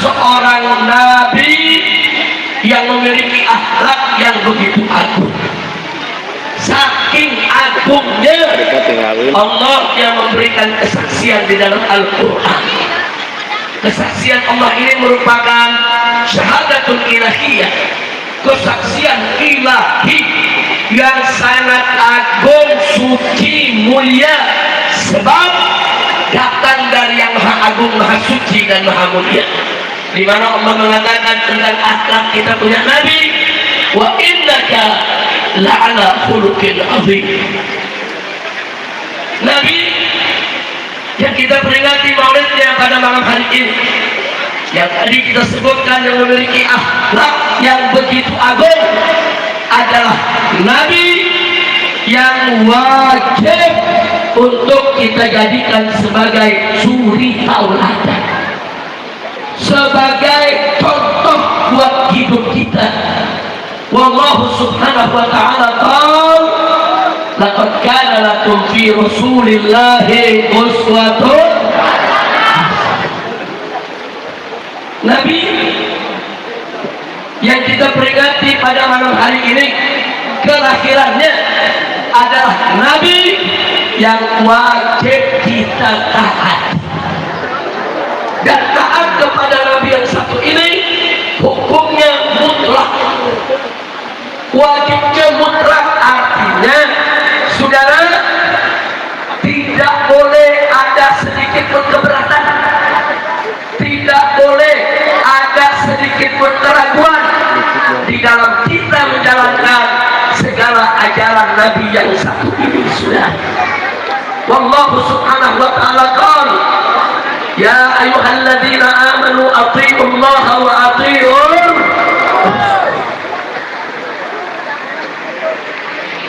seorang nabi yang memiliki akhlak yang begitu agung. Saking agungnya Allah yang memberikan kesaksian di dalam Al-Quran. Kesaksian Allah ini merupakan syahadatul ilahiyah, kesaksian ilahi yang sangat agung, suci, mulia, sebab datang dari yang maha agung, maha suci dan maha mulia. Di mana Allah mengatakan tentang akhlak kita punya Nabi, wa innaka la'ala khuluqin azim. Nabi yang kita peringati maulidnya pada malam hari ini, yang tadi kita sebutkan, yang memiliki akhlak yang begitu agung, adalah Nabi yang wajib untuk kita jadikan sebagai suri tauladan, sebagai contoh buat hidup kita. Wallahu subhanahu wa ta'ala qala laqad kana lakum fi rasulillahi uswatun. Nabi yang kita peringati pada malam hari ini, kelahirannya adalah Nabi yang wajib kita taat. Dan taat kepada Nabi yang satu ini hukumnya mutlak. Wajibnya mutlak artinya, saudara, tidak boleh ada sedikit pun keberatan, tidak boleh ada sedikit pun keraguan di dalam kita menjalankan segala ajaran Nabi yang satu ini. Sudah wallahu subhanahu wa ta'ala qala ya ayyuhalladzina amanu athi'ullaha wa athi'ur.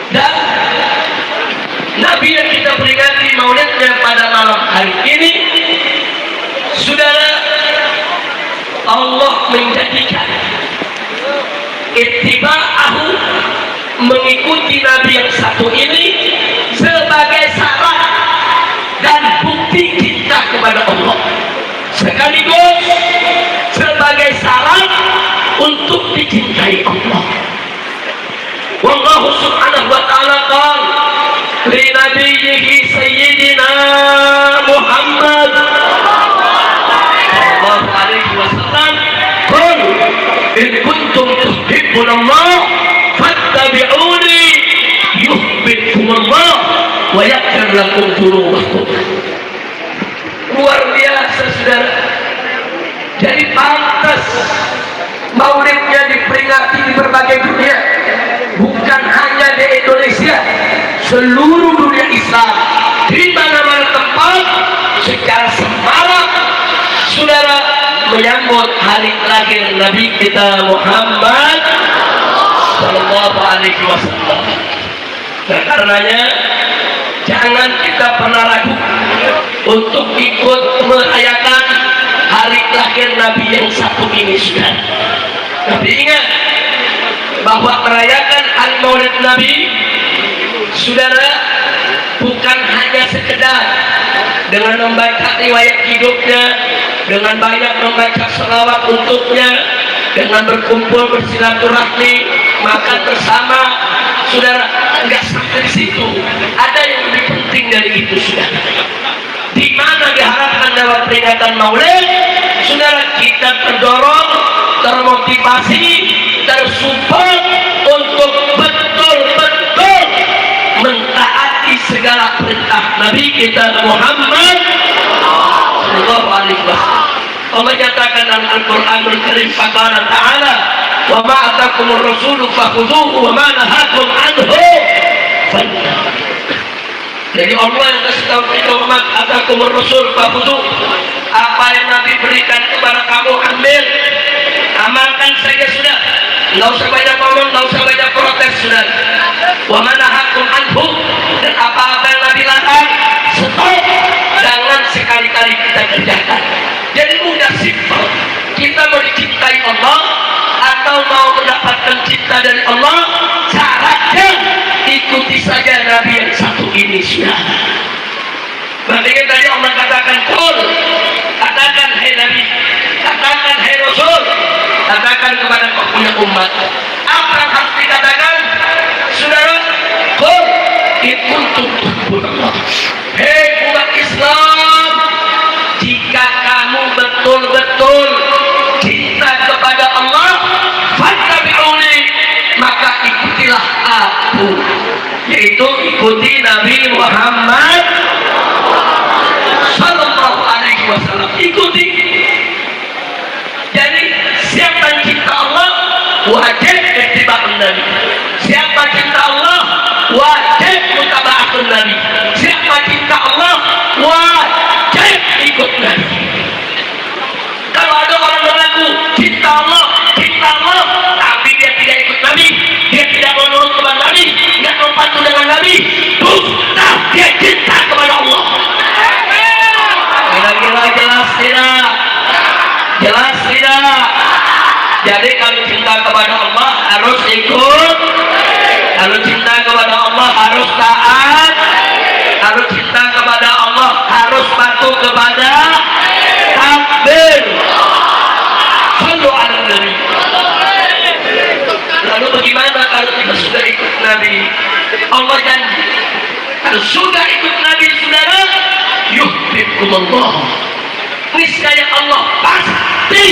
Dan Nabi yang kita peringati maulidnya pada malam hari ini, saudara, Allah menjadikan ittiba'ahu, mengikuti Nabi yang satu ini, sebagai syarat dan bukti cinta kepada Allah, sekaligus sebagai syarat untuk dicintai Allah. Wallahu subhanahu wa ta'ala qala li nabiyyihi sayyidina Muhammad sallallahu alaihi wasallam, qul in kuntum tuhibbunallah fattabi'uni yuhibbukumullah wa yaghfir lakum dzunubakum. Luar biasa, saudara. Jadi pantas maulidnya diperingati di berbagai dunia, bukan hanya di Indonesia, seluruh dunia Islam, di mana-mana tempat secara semarak, saudara, menyambut hari terakhir Nabi kita Muhammad sallallahu alaihi wasallam. Nah, karenanya jangan kita pernah ragu untuk ikut merayakan hari terakhir Nabi yang satu ini, saudara. Tapi ingat bahwa merayakan hari Maulid Nabi, saudara, bukan hanya sekedar dengan membaca riwayat hidupnya, dengan banyak membaca selawat untuknya, dengan berkumpul bersilaturahmi, makan bersama, saudara. Enggak sampai di situ, ada yang lebih penting dari itu, saudara. Di mana diharapkan dalam peringatan Maulid, saudara, kita terdorong, termotivasi, tersupport untuk betul-betul mentaati segala perintah Nabi kita Muhammad sallallahu alaihi wasallam. Allah nyatakan dalam Al-Quran Al-Karim, faqala ta'ala wa ma atakumur rasulu fakhudhuhu wa ma nahakum anhu fantahu. Jadi Allah yang kasih tahu kita, wa ma atakumur rasul fakhudhuhu, apa yang Nabi berikan kepada kamu ambil, amalkan saja, sudah. Nggak usah banyak ngomong, nggak usah banyak protes, sudah. Wa ma nahakum anhu, dan apa-apa yang Nabi larang, stop, jangan sekali-kali kita kerjakan. Jadi mudah, simpel. Kita mau dicintai Allah atau mau mendapatkan cinta dari Allah, caranya ikuti saja Nabi yang satu ini, sudah. Berarti tadi Allah katakan, qul, katakan hai Nabi, katakan Rasul, katakan kepada kau punya umat, apa yang harus dikatakan? Saudara, qul in kuntum tuhibbunallah. Hei umat Islam, jika kamu betul-betul cinta kepada Allah, fattabi'uni, maka ikutilah aku, yaitu ikuti Nabi Muhammad sallallahu alaihi wasallam. Ikuti. Jadi siapa yang cinta Allah wajib ittiba'un Nabi. Siapa cinta Allah wajib mutaba'atun Nabi. Siapa cinta Allah wajib ikut Nabi. Kalau ada orang mengaku cinta Allah, tapi dia tidak ikut Nabi, dia tidak mau nurut kepada Nabi, tidak mau patuh dengan Nabi, dusta, dia cinta kepada Allah. Kira-kira jelas tidak? Jelas tidak? Jadi kalau cinta kepada Allah harus ikut, kalau cinta kepada Allah harus taat, kalau cinta kepada Allah harus patuh kepada takbir. Sallu ala Nabi. Lalu bagaimana kalau kita sudah ikut Nabi? Allah janji kalau sudah ikut Nabi, saudara, yuhibbukumullah, niscaya Allah pasti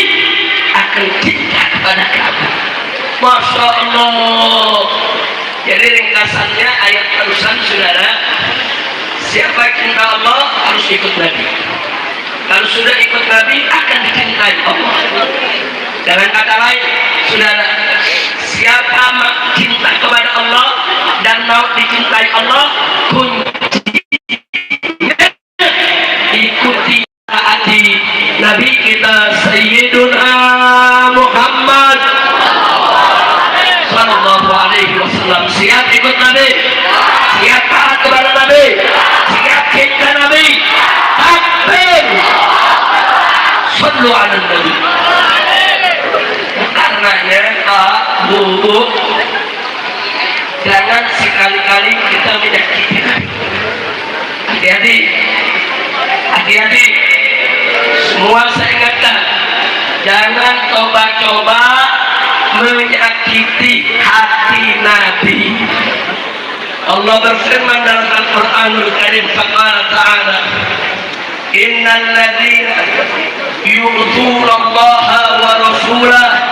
akan cinta kepada kamu. Masya Allah. Jadi ringkasannya ayat terusan, saudara, siapa yang cinta Allah harus ikut Nabi. Kalau sudah ikut Nabi akan dicintai Allah. Dengan kata lain, saudara, siapa cinta kepada Allah dan mau dicintai Allah, kuncinya ikuti, taati Nabi kita Sayyiduna Muhammad sallallahu alaihi wasallam. Siap ikut Nabi, siap taat kepada Nabi, siap cinta Nabi, takbir, sallu ala Nabi. Karenanya Pak, Bu, jangan sekali-kali kita menyakiti Nabi. Hati-hati, hati-hati. Semua saya ingatkan, jangan coba-coba menyakiti hati Nabi. Allah berfirman dalam Al-Quranul Karim, faqala ta'ala, innal ladzina yu'dzuna Allah wa rasulahu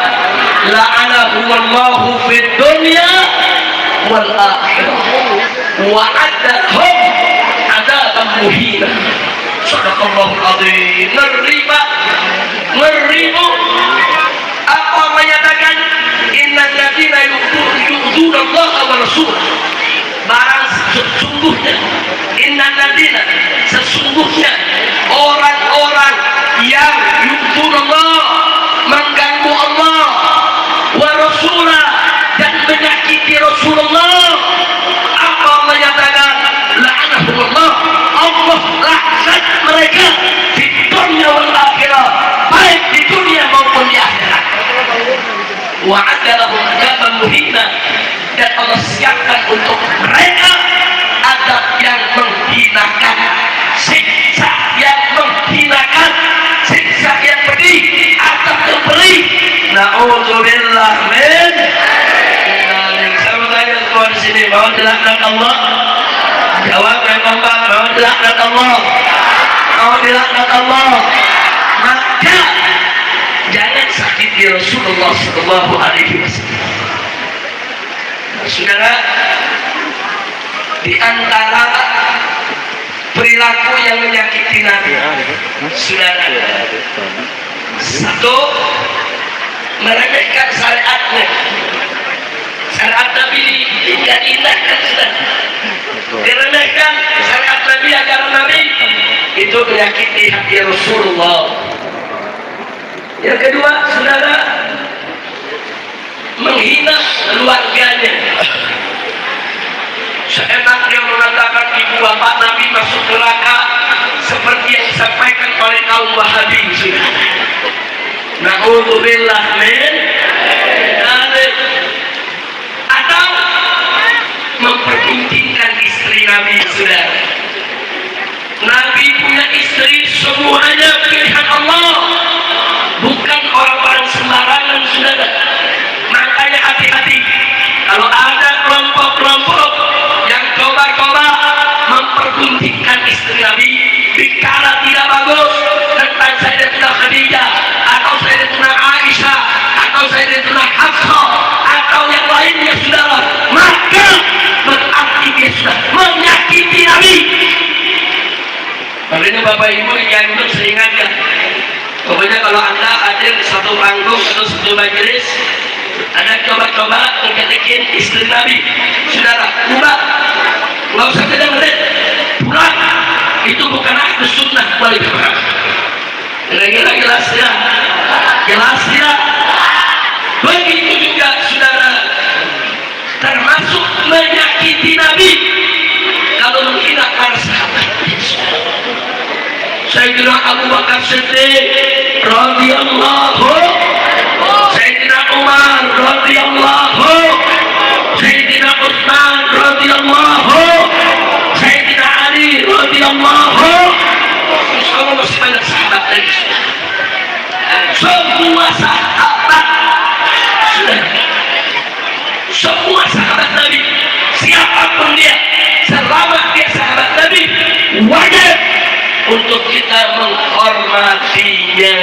la'anahumullahu fid dunya wal akhirah wa 'adahum 'adzaban muhina. Sadaqallahul azim. Ngeribu apa menyatakan innal ladzina yu'dzuna Allah wa rasulahu, barang sesungguhnya, innal ladzina, sesungguhnya orang-orang yang yu'dzuna Allah, mengganggu Allah, wa rasulah, dan menyakiti Rasulullah, apa menyatakan la'anahumullah, Allah laknat mereka di dunia wal akhirah, baik di dunia maupun di akhirat. Wa adalahum adzaban muhina, dan Allah siapkan untuk mereka azab yang menghinakan, siksa yang menghinakan, siksa yang pedih, azab yang pedih. Na'udzubillah min. Sama saya semua di sini, mau dilaknat Allah? Jawab yang kompak, mau dilaknat Allah? Mau dilaknat Allah? Maka jangan sakiti Rasulullah sallallahu alaihi wasallam. Saudara, di antara perilaku yang menyakiti Nabi, saudara, satu, meremehkan syariatnya. Syariat Nabi tidak diindahkan, saudara. Diremehkan syariat Nabi, ajaran Nabi, itu menyakiti hati Rasulullah. Yang kedua, saudara, menghina keluarganya. Seenaknya mengatakan ibu bapak Nabi masuk neraka, seperti yang disampaikan oleh kaum Wahabi. Na'udzubillah min dzalik. Atau mempergunjingkan istri Nabi, saudara. Nabi punya istri semuanya pilihan Allah, bukan orang-orang bicara tidak bagus tentang Sayyidatuna Khadijah atau Sayyidatuna Aisyah atau Sayyidatuna Hafsah atau yang lainnya, saudara, maka berarti dia sudah menyakiti Nabi. Makanya Bapak Ibu yang untuk seingatkan, pokoknya kalau Anda hadir di satu panggung atau satu majelis, Anda coba-coba mengketikin istri Nabi, saudara, pulang, nggak usah dengerin, pulang, itu bukan ahlus sunnah wal jamaah. Kira-kira jelas ya? Jelas ya? Begitu juga, saudara, termasuk menyakiti Nabi kalau menghina para sahabat. Sayyidina Abu Bakar Siddiq radhiyallahu, Sayyidina Umar radhiyallahu, Sayyidina Utsman radhiyallahu, Sayyidina Ali radhiyallahu. Insyaallah masih banyak sahabat lagi. Semua sahabat, semua sahabat Nabi, siapapun dia, selama dia sahabat Nabi, wajib untuk kita menghormatinya.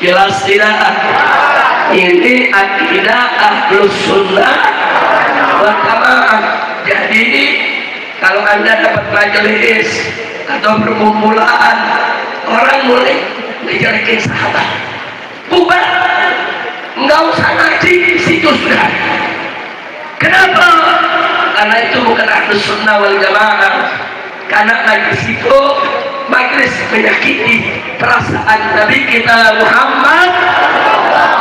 Jelas tidak? Ini akidah ahlus sunnah wal jamaah. Jadi kalau Anda dapat majelis atau perkumpulan orang mulai ngejelekin sahabat, bubar, nggak usah ngaji di situ sudah. Kenapa? Karena itu bukan ahlus sunnah wal jamaah. Karena majlis itu majlis menyakiti perasaan Nabi kita Muhammad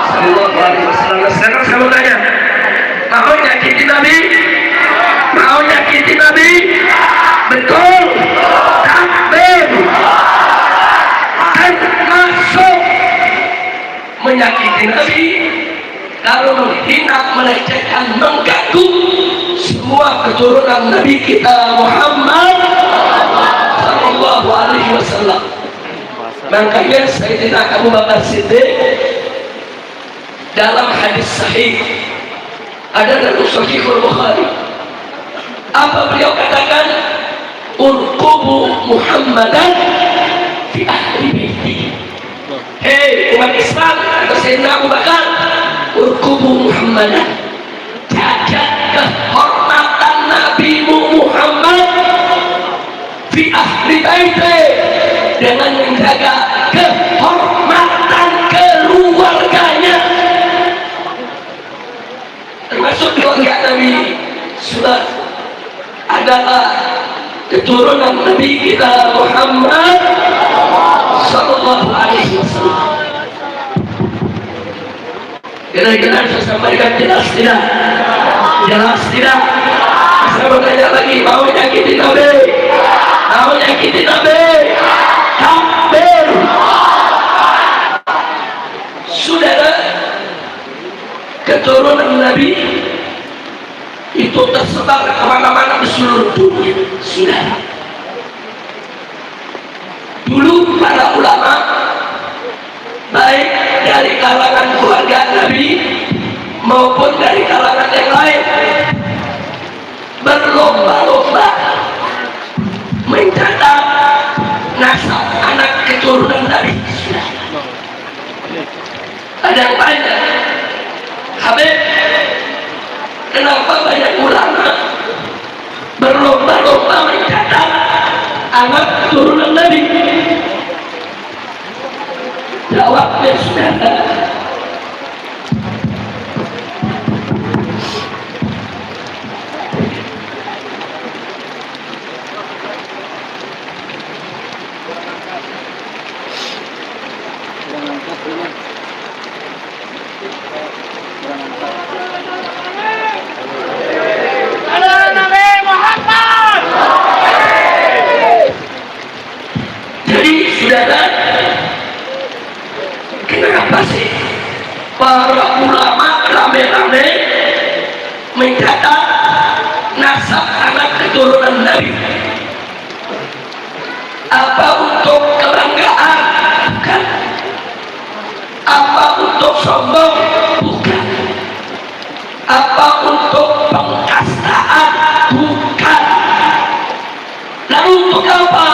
sallallahu alaihi wasallam. Sekarang saya mau tanya, mau nyakiti Nabi? Mau nyakiti Nabi? Betul? Takbir. Termasuk menyakiti Nabi kalau menghina, melecehkan, mengganggu semua keturunan Nabi kita Muhammad sallallahu alaihi wasallam. Makanya Sayyidina Abu Bakar Siddiq dalam hadis sahih ada dalam Sahih Bukhari, apa beliau katakan? Urqubu Muhammadan fi ahli baiti. Hei umat Islam, kata Sayyidina Abu Bakar, urqubu Muhammadan, jaga kehormatan Nabimu Muhammad fi ahli baiti, dengan menjaga kehormatan keluarganya, termasuk keluarga Nabi sudah adalah keturunan Nabi kita Muhammad sallallahu alaihi wasallam. Kira-kira saya sampaikan jelas tidak? Jelas tidak? Saya bertanya lagi, mau nyakiti Nabi? Mau nyakiti Nabi? Takbir. Saudara, keturunan Nabi itu tersebar kemana-mana di seluruh dunia. Saudara, dulu para ulama baik dari kalangan keluarga Nabi maupun dari kalangan yang lain berlomba-lomba mencatat nasab anak keturunan Nabi. Ada yang banyak. Habib, kenapa banyak ulama berlomba-lomba mencatat anak keturunan Nabi? Jawabnya sudah ada. Jadi saudara, kenapa sih para ulama rame-rame mencatat nasab anak keturunan Nabi? Apa untuk kebanggaan? Bukan. Apa untuk sombong? Bukan. Apa untuk pengkastaan? Bukan. Lalu untuk apa?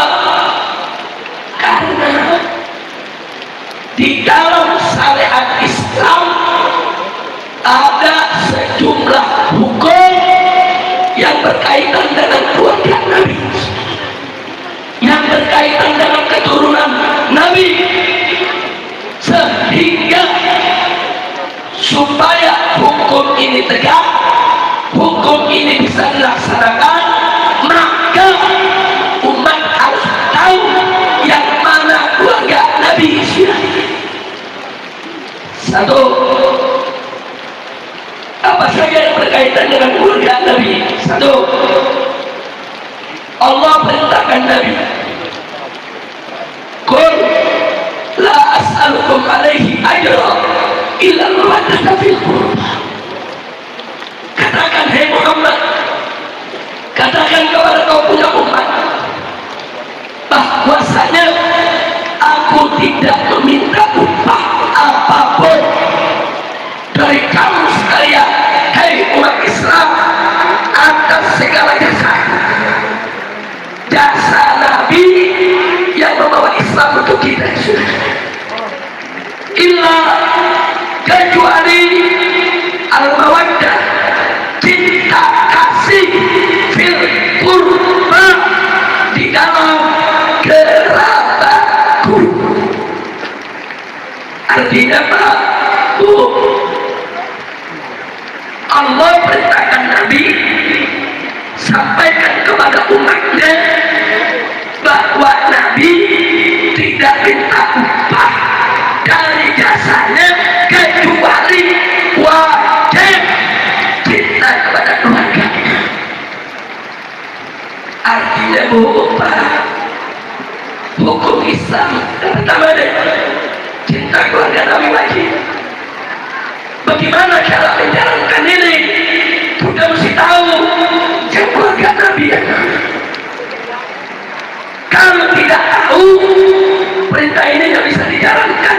bisa dilaksanakan, maka umat harus tahu yang mana keluarga Nabi. Satu, apa saja yang berkaitan dengan keluarga Nabi? Satu, Allah perintahkan Nabi, qul la as'alukum alaihi ajra illa al-mawaddata fil qurba. Katakan, hai Muhammad, katakan kepada kau punya umat bahwasanya aku tidak meminta upah apapun dari kamu sekalian, hai umat Islam, atas segala jasa Nabi yang membawa Islam untuk kita. Illa, kecuali al-mawaddah, cinta kasih, fil qurba, di dalam kerabatku. Artinya apa? Allah perintahkan Nabi sampaikan kepada umatnya bahwa Nabi tidak minta upah dari jasanya kecuali wajib cinta kepada keluarga. Artinya hukum Islam pertama deh, cinta keluarga Nabi wajib. Bagaimana cara menjalankan ini? Kita mesti tahu yang keluarga Nabi yang mana. Kalau tidak tahu, perintah ini tidak bisa dijalankan.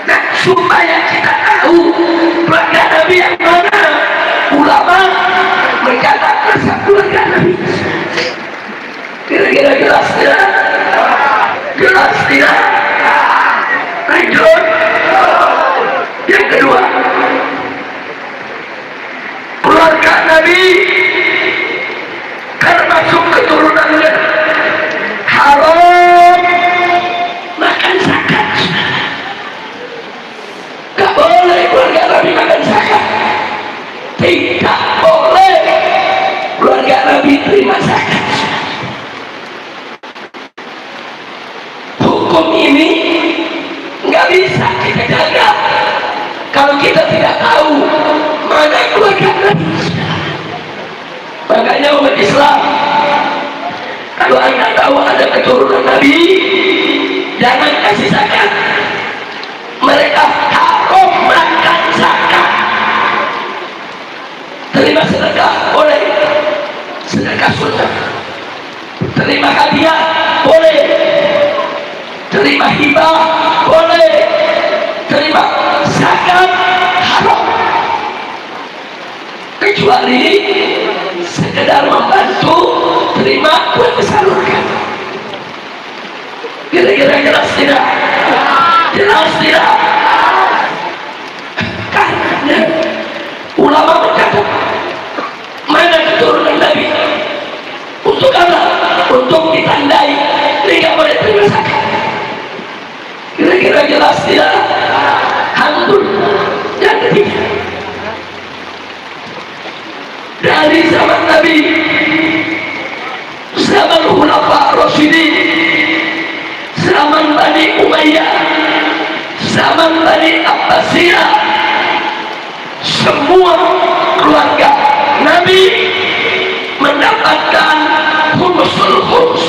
Nah, supaya kita tahu keluarga Nabi yang mana, ulama mencatat nasab keluarga Nabi. Kira-kira jelas tidak? Jelas tidak? Lanjut. Yang kedua, keluarga Nabi termasuk keturunannya haram makan zakat. Gak boleh keluarga Nabi makan zakat. Tidak boleh keluarga Nabi terima zakat. Hukum ini nggak bisa kita jaga kalau kita tidak tahu mana keluarga Nabi. Makanya umat Islam, kalau anda tahu ada keturunan Nabi, jangan kasih zakat. Mereka haram makan zakat. Terima sedekah boleh, sedekah sunnah. Terima hadiah boleh, terima hibah boleh, terima zakat haram, kecuali sekedar membantu, terima buat disalurkan. Kira-kira jelas tidak? Jelas tidak? Karena ulama berkata, mana keturunan Nabi? Untuk apa? Untuk ditandai tidak boleh terima zakat. Kira-kira jelas tidak? Alhamdulillah. Yang ketiga, dari zaman Nabi, zaman Khulafa Rasyidin, zaman Bani Umayyah, zaman Bani Abbasiyah, semua keluarga Nabi mendapatkan humusul khumus.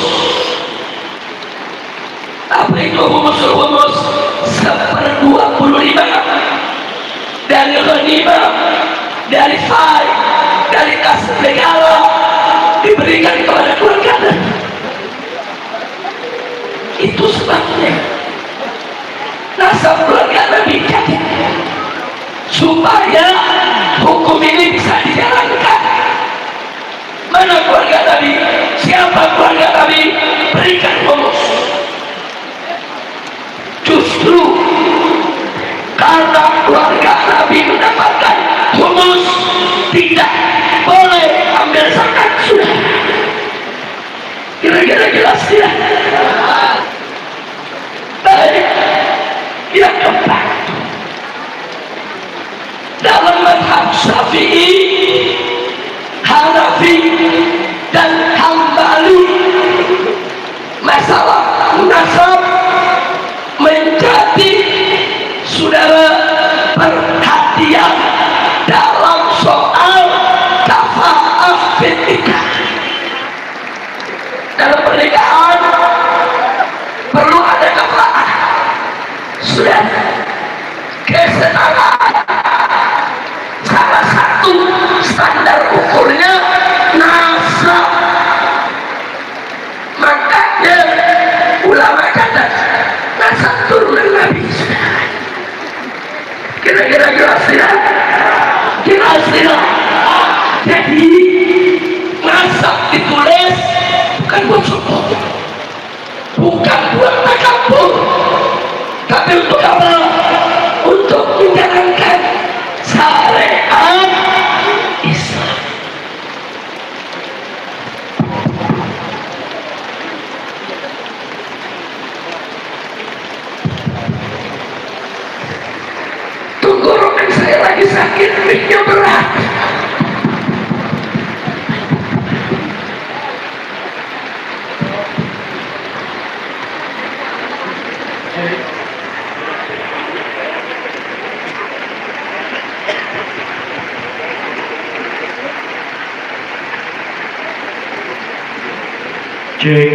Apa itu humusul khumus? 1/25 dari ghanimah, dari fai, dari kas negara diberikan kepada keluarga Nabi. Itu sebabnya nasab keluarga Nabi jadi supaya hukum ini bisa dijalankan. Mana keluarga Nabi? Siapa keluarga Nabi? Berikan humus. Justru karena keluarga Nabi mendapatkan humus, tidak boleh ambil zakat. Sudah kira-kira jelas tidak? Baik. Yang keempat, dalam mazhab Syafi'i Kira-kira jelas tidak? Jelas tidak? Jadi nasab ditulis bukan buat sombong, bukan buat takabur, tapi untuk apa? Untuk menjalankan syariat Islam. Tenggorokan saya lagi sakit, miknya berat. Cek.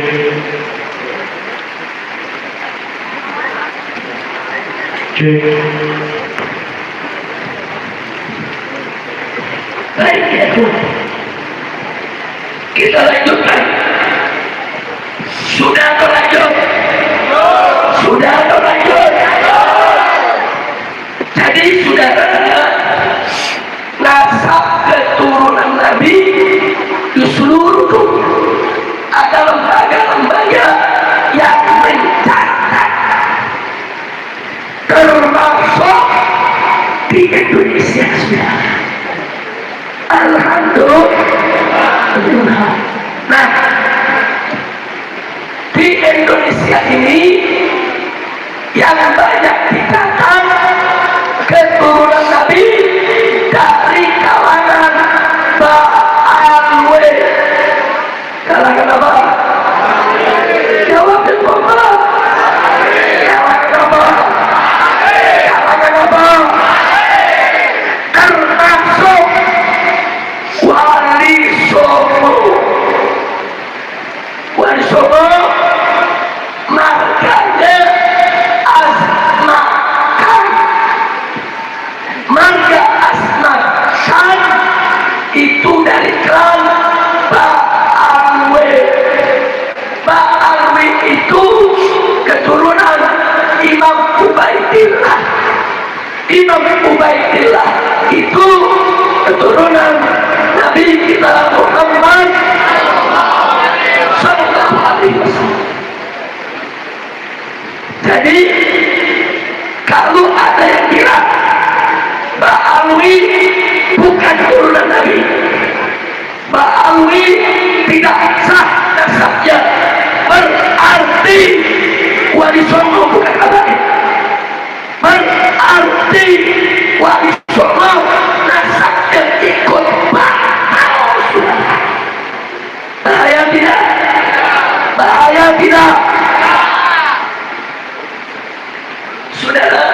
Cek. Baik ya, kita lanjutkan. Sudah atau lanjut? Sudah atau lanjut? Jadi saudara, nasab keturunan Nabi di seluruh dunia ada lembaga-lembaga yang mencatat, termasuk di Indonesia sudah. Alhamdulillah. Nah, di Indonesia ini yang banyak dicatat keturunan Nabi dari kalangan Ba'alwe. Kalangan apa? Jawab yang apa? Kalangan apa? Kalangan apa? Termasuk Wali Songo. Wali Songo marganya Asmakan. Marga Asmakan itu dari klan Ba'alwe. Ba'alwe itu keturunan Imam Ubaidillah. Imam Ubaidillah itu keturunan Nabi kita Muhammad sallallahu alaihi wasallam. Jadi kalau ada yang kira Ba'alwi bukan turunan Nabi, Ba'alwi tidak sah nasabnya, berarti Wali Songo bukan kabarnya, berarti Wali Songo nasabnya ikut batal. Bahaya tidak? Bahaya tidak? Saudara,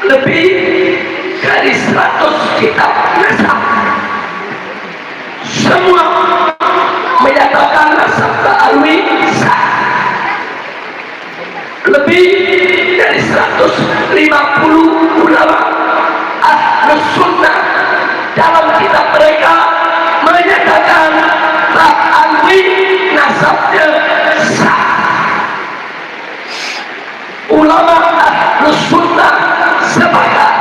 lebih dari 100 kitab nasab semua menyatakan nasab Ba'alwi sah. Lebih dari 150 ulama Ahlus Sunnah dalam kitab mereka menyatakan Ba'alwi nasabnya sah. Ulama Ahlus Sunnah sepakat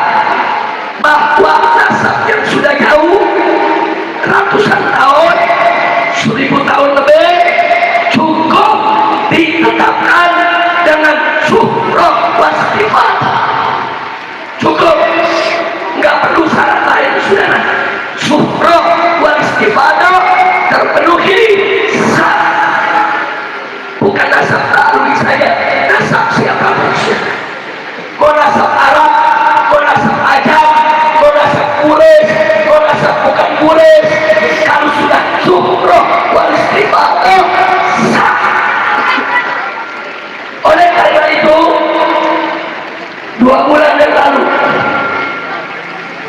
bahwa nasab yang sudah jauh ratusan tahun, 1000 tahun lebih, cukup ditetapkan dengan syuhrah wasifat. Cukup, nggak perlu syarat lain saudara. Syuhrah wasifat terpenuhi sah. Bukan nasab Ba'alwi saja, nasab siapapun. Mau nasab Arab, mau nasab Ajam, mau nasab Quraisy, mau nasab bukan Quraisy, kalau sudah syuhrah wasifat sah. Oleh karena itu 2 bulan yang lalu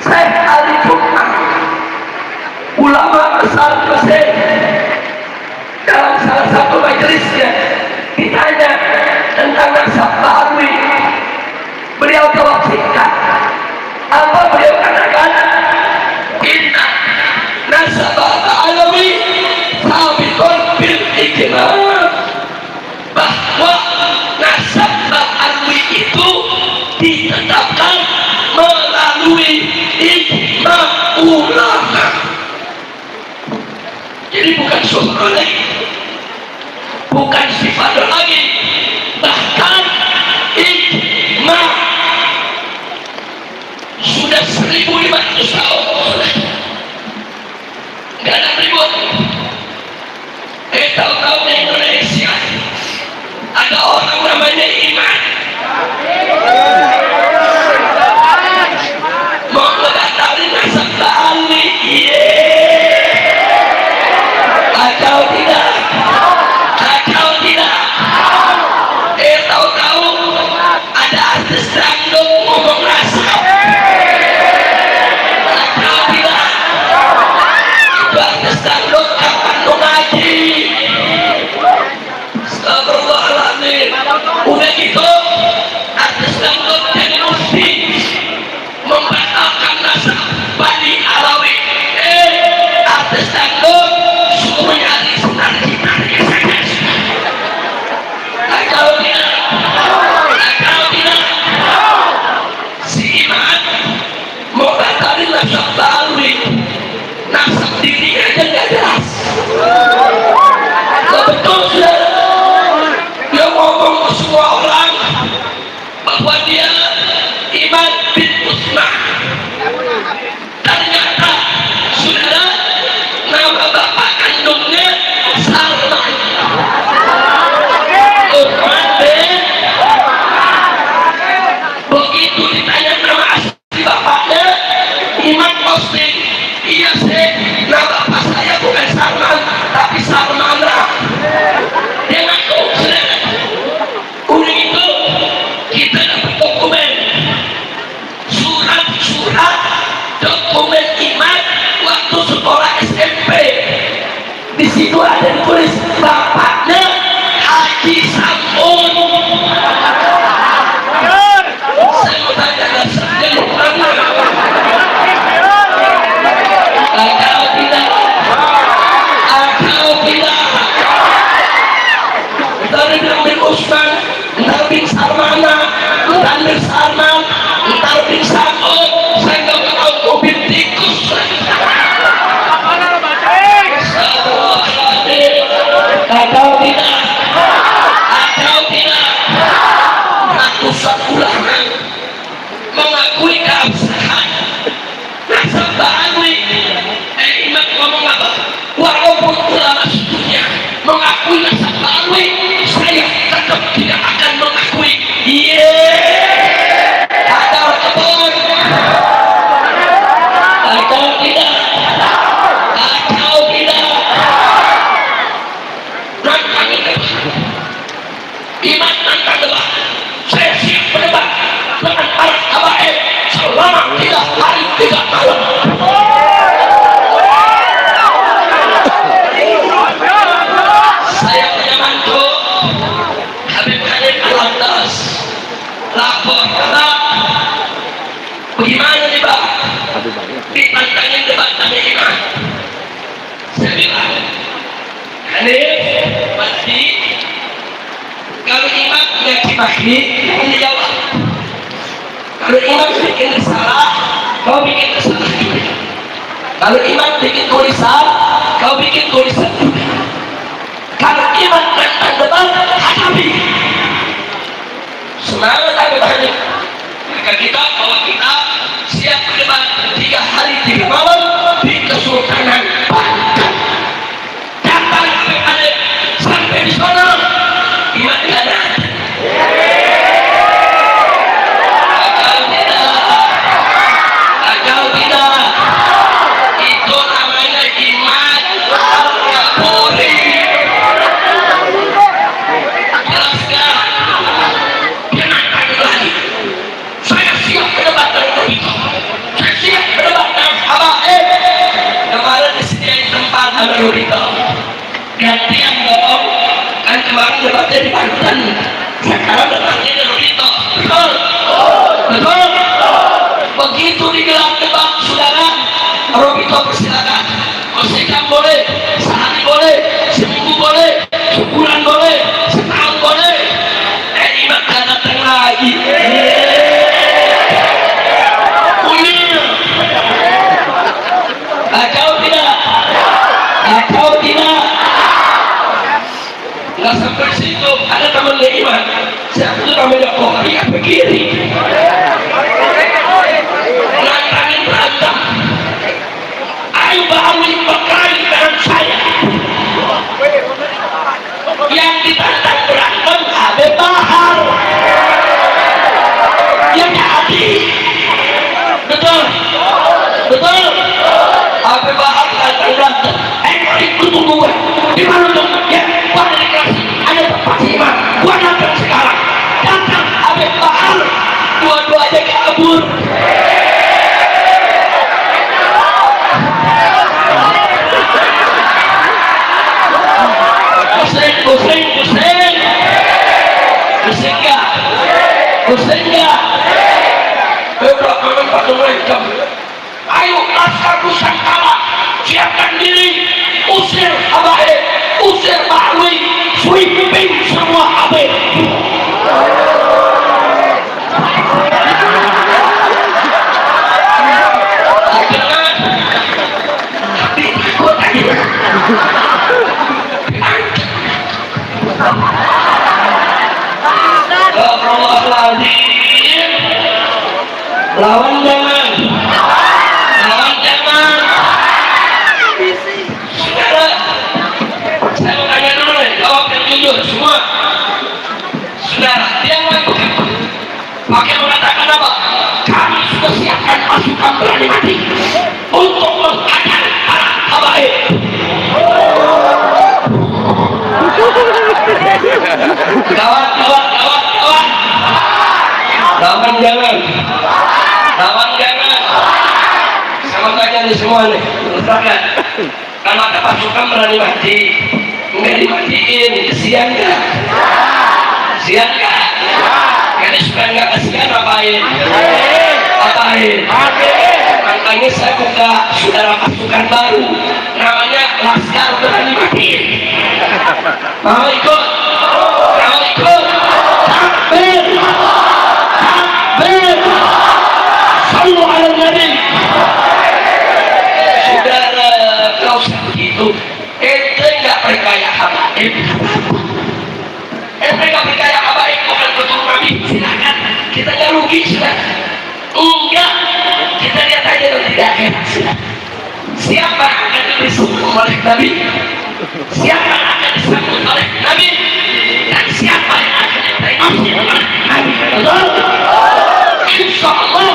Syekh Ali Jum'ah, ulama besar Mesir, dalam salah satu majelisnya ditanya tentang nasab Ba'alwi. Beliau jawab singkat. Apa beliau katakan? Inna nasab Ba'alwi sabitun bil ijma', bahwa nasab Ba'alwi itu ditetapkan syuhur lagi, bukan sifat lagi, bahkan ijma sudah 1500 tahun nggak ada ribut. Tahu-tahu di Indonesia ada orang namanya Iman mau ngebatalin nasab Bali, atau tidak? Atau tidak? Tahu-tahu ada artis dangdut ngomong nasab, atau tidak? Itu artis dangdut kapan lo ngaji? Astagfirullahaladzim. Udah gitu artis dangdut jadi mufti membatalkan nasab Bani Alawi. Artis dangdut suruh nyari senar-senarnya saja. Atau tidak? Atau tidak? Si Iman mau batalin nasab Bali, nasab diri aja nggak jelas. Gak betul sudah. Dia ngomong ke semua orang bahwa dia Iman bin Usman. Ternyata saudara, nama bapak kandungnya Salman. Usman bin. Begitu ditanya nama asli bapaknya, Iman posting, iya sih, nama bapak saya bukan Salman tapi Salmana. Dia ngaku saudara. Udah itu kita dapat dokumen, surat dokumen Iman waktu sekolah SMP. Di situ ada tulis bapaknya Haji Samun. Saya mau tanya dasarnya di mana? Atau tidak? Atau tidak? Dari bin Usman, ntar bin Salmana, ntar bin Salman, ntar bin Samun. Saya nggak tahu mobil tikus. Atau tidak? Atau tidak? Ratusan ulama mengakui keabsahan nasab Bali. Iman ngomong apa? Walaupun ulama sedunia mengakui nasab Bali, saya tetap tidak akan mengakui. Atau kebun? Atau tidak? Atau tidak? Nantangin debat. Iman nantang debat. Saya siap berdebat dengan para habaib selama 3 hari 3 malam. Saya punya mantu Habib Khalid Al-Andas, lapor karena bagaimana nih Pak ditantangin debat sama Iman. Saya bilang Hanif pasti kalau Iman ngaji ini jawab. Kalau Iman bikin salah, kau bikin kesalahan juga. Kalau Iman bikin tulisan, kau bikin tulisan juga. Kalau Iman tentang debat, hadapi. Semangat agak maka kita bahwa kita siap berdebat 3 hari 3 malam di Kesultanan Banten. Datang sampai di sana, Iman ada. Atau tidak? Atau tidak? Itu namanya Iman Al-Kapuri. Jelaskan. Dia nantang lagi. Saya siap berdebat dengan itu. Saya siap berdebat dengan habaib. Kemarin disediain tempat sama Nurito. Gantian dong. Kan kemarin debatnya di Banten. Sekarang debatnya di Nurito. Betul? Betul? Begitu digelar debat, saudara, Nurito persilakan. Kosikan boleh, sehari boleh, seminggu boleh, sebulan boleh, setahun boleh. Iman gak datang lagi. Kunyil. Atau tidak? Atau tidak? Kohari begini nantangin berantem. Ayo Bawi berkali dengan saya. Yang ditantang berantem Habib Bahar. Yang jadi betul Habib Bahar tantang berantem. Ikut tunggu gue di mana tuh ya, gua ada di kelas ada tempat simak, gua datang sekarang datang Habib Bahar dua-duanya kabur. Pusing gak? Ayo laskar Nusantara siapkan diri, usir Habaib, usir Bawi, sweeping semua Habib. Jangan tapi ikut aja. Astagfirullahaladzim. Lawan jangan. Saudara, saya mau tanya dulu nih, jawab yang jujur semua. Saudara, dia pakai mengatakan apa? Kami sudah siapkan pasukan berani mati untuk menghajar para habaib. Kawan. Lawan jangan. Sama tanya nih semua nih, misalkan kalau ada pasukan berani mati, nggak dimatiin, kesian nggak? Jadi supaya nggak kesian apain? Makanya saya buka saudara pasukan baru, namanya Laskar Berani Mati. Mau ikut? Takbir! Sallu ala Nabi. Saudara, kalau begitu, ente nggak percaya habaib. Ente nggak percaya habaib bukan betul Nabi. Silakan, kita nggak rugi sudah. Enggak, kita lihat aja nanti di akhirat sudah. Siapa yang akan disambut oleh Nabi? Siapa yang akan disambut oleh Nabi? Dan siapa yang akan diterima oleh Nabi? Betul? Insya Allah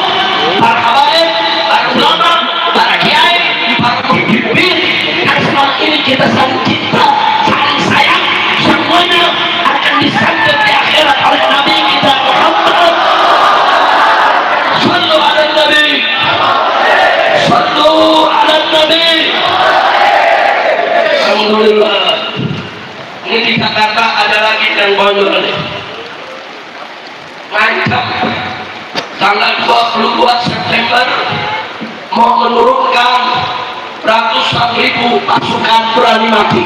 para habaib, para ulama, para kiai, para pemimpin yang selama ini kita saling cinta, saling sayang, semuanya akan disambut di akhirat oleh Nabi kita Muhammad. Sallu ala Nabi. Sallu ala Nabi. Alhamdulillah. Ini di Jakarta ada lagi yang bonyol nih. Ngancam tanggal 22 September mau menurunkan ratusan ribu pasukan berani mati.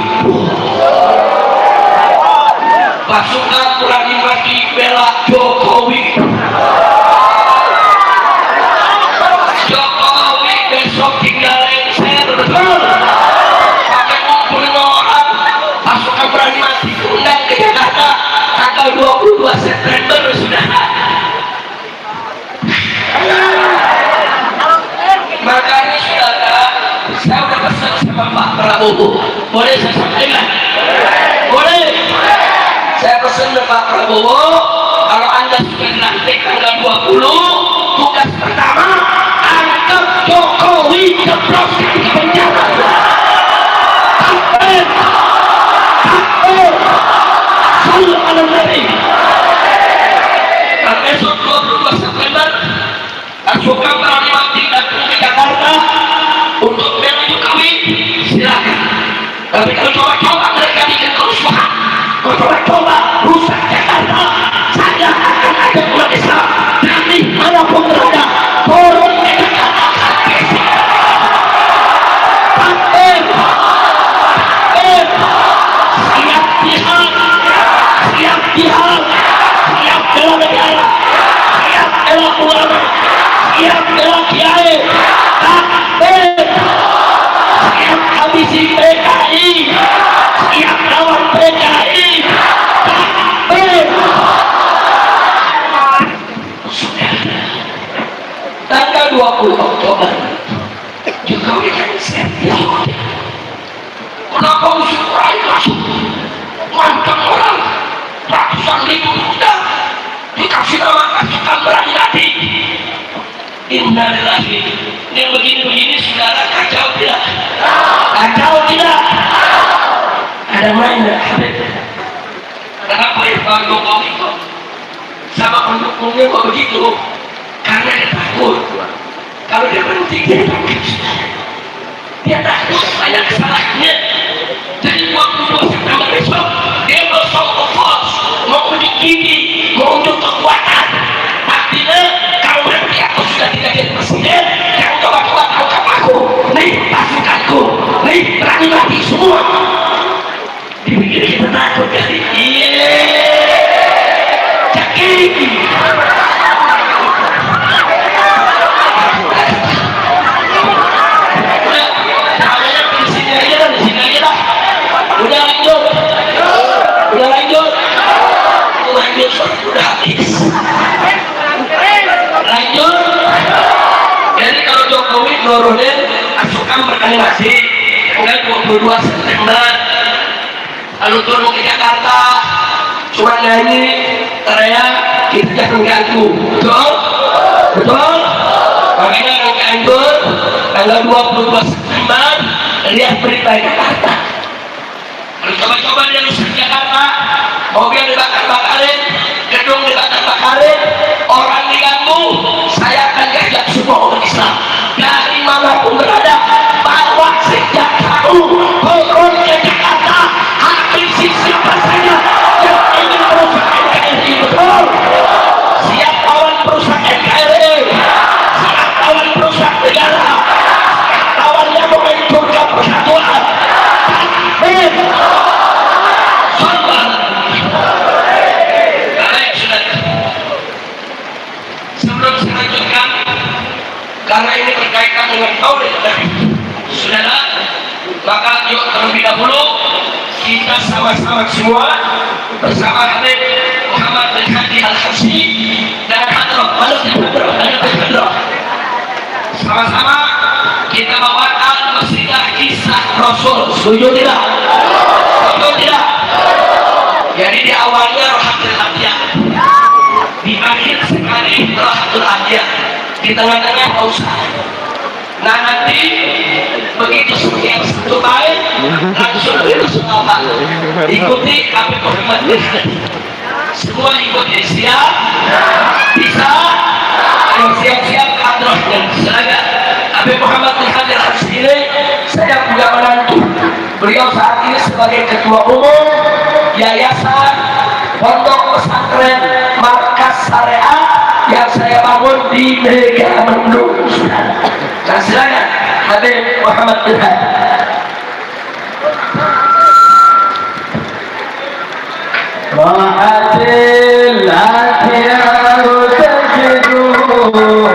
Pasukan berani mati bela Jokowi. Jokowi besok tinggal lengser, betul? Pakai ngumpulin orang, pasukan berani mati undang ke Jakarta tanggal 22 September sudah. Makanya saudara, saya udah pesan sama Pak Prabowo. Boleh saya sampaikan? Boleh. Saya pesan ke Pak Prabowo, kalau Anda sudah dilantik tanggal 20, tugas pertama angkat Jokowi jebloskan ke penjara. Takbir. Sallu ala Nabi. Dan besok 22 September pasukan berani mati datang ke Jakarta untuk bela Jokowi, silakan. Tapi kalau coba-coba mereka bikin kerusuhan, coba-coba rusak Jakarta, saya akan ajak umat Islam dari manapun berada turun ke Jakarta. Takbir, siap jihad, siap bela negara, siap bela ulama, siap bela kiai. Takbir, siap habisi PKI, siap lawan PKI. Takbir, yang siap kenapa musuh Quraisy langsung mantap orang ratusan ribu muda dikasih nama pasukan berani hati. Innalillahi. Yang begini-begini saudara kacau tidak? Kacau tidak? Ada main ya? Kenapa ya Pak Jokowi kok sama pendukungnya kok begitu? Karena dia takut kalau dia berhenti dia takut. Dia takut banyak kesalahannya. Jadi 22 September besok dia mau show of force, mau unjuk gigi, mau unjuk kekuatan. Artinya kalau nanti aku sudah tidak jadi presiden, yang coba-coba tangkap aku, nih pasukanku, nih berani mati semua. Dibikin kita takut kali. Iya, cekik. Udah habis. Lanjut. Jadi kalau Jokowi nurunin pasukan berkalibrasi mulai 22 September, lalu turun ke Jakarta, cuma nyanyi, teriak, kita jangan ganggu. Betul? Betul? Makanya yang Cianjur tanggal 22 September lihat berita di Jakarta. Lalu coba-coba dia rusak Jakarta, mobil dibakar-bakarin, gedung dibakar-bakarin, orang diganggu, saya akan diajak semua umat Islam dari manapun berada, bawa senjatamu, turun ke Jakarta, habisi siapa saja yang ingin merusak NKRI. Betul? Siap lawan perusak NKRI, siap lawan perusak negara, siap lawan yang menghancurkan persatuan. Takbir! Sebelum saya lanjutkan, karena ini berkaitan dengan Maulid Nabi, saudara, maka yuk terlebih dahulu kita sama-sama semua bersama Habib Muhammad bin Hadi Al-Habsyi dan Hadroh, sama-sama kita bawakan qasidah kisah Rasul. Setuju tidak? Setuju tidak? Jadi di awalnya Rohatul Adiyah, di akhir sekali Rohatul Adiyah, di tengah-tengah pausa. Nah nanti begitu sekian satu bait langsung itu apa? Ikuti Habib Muhammad bin Hadi. Semua ikuti, siap? Bisa? Ayo siap-siap Hadroh dan silakan. Habib Muhammad bin Hadi Al-Habsyi ini saya punya menantu. Beliau saat ini sebagai ketua umum Yayasan Pondok Pesantren Markas Syariah yang saya bangun di Megamendung. Nah silakan Habib Muhammad bin Hadi. Ma'adil akhiyar tajidu wa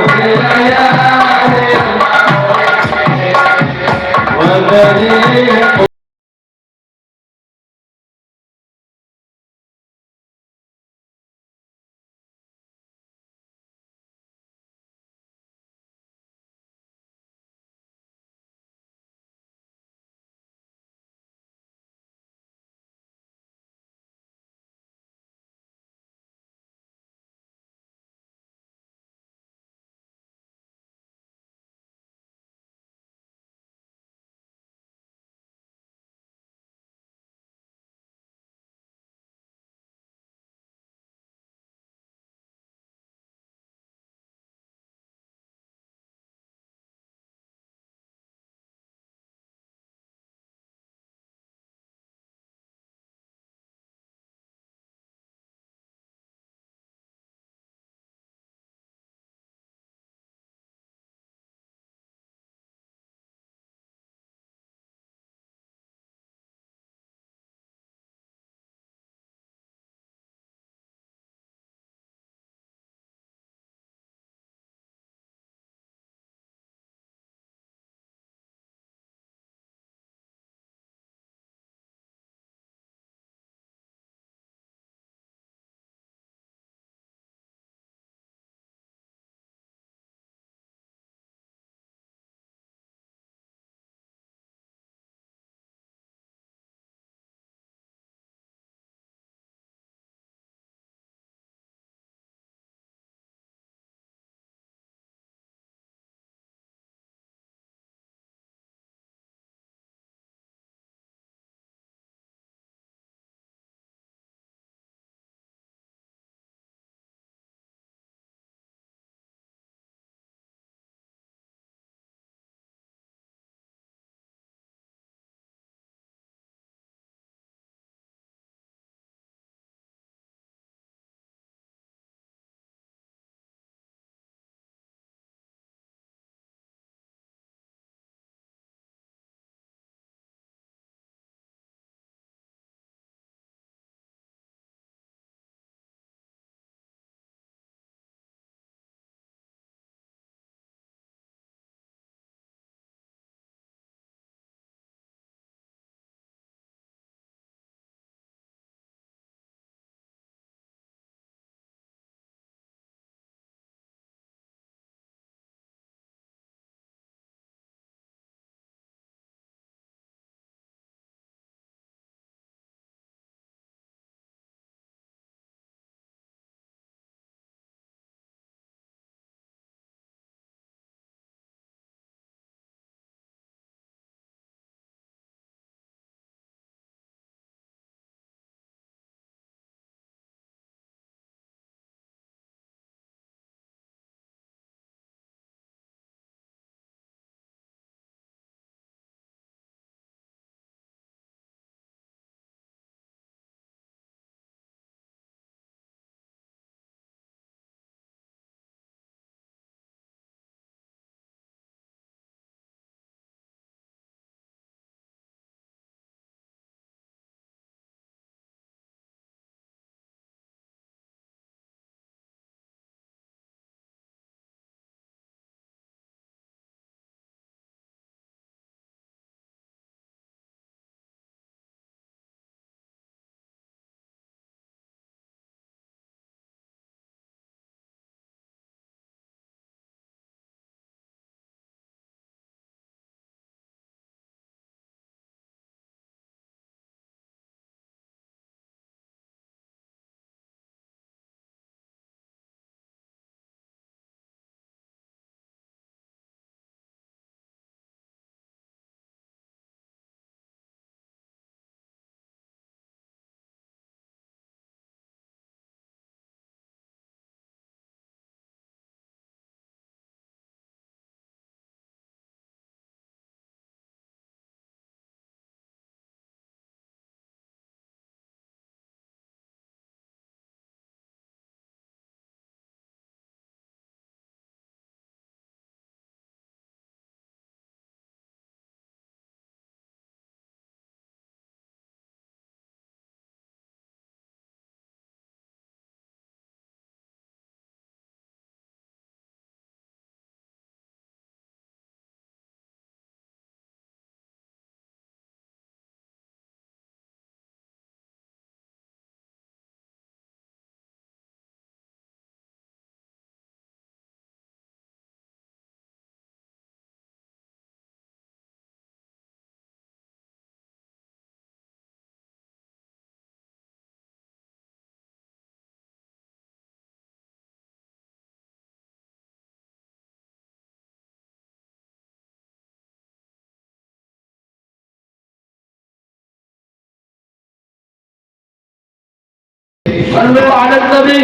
Sallu ala Nabi.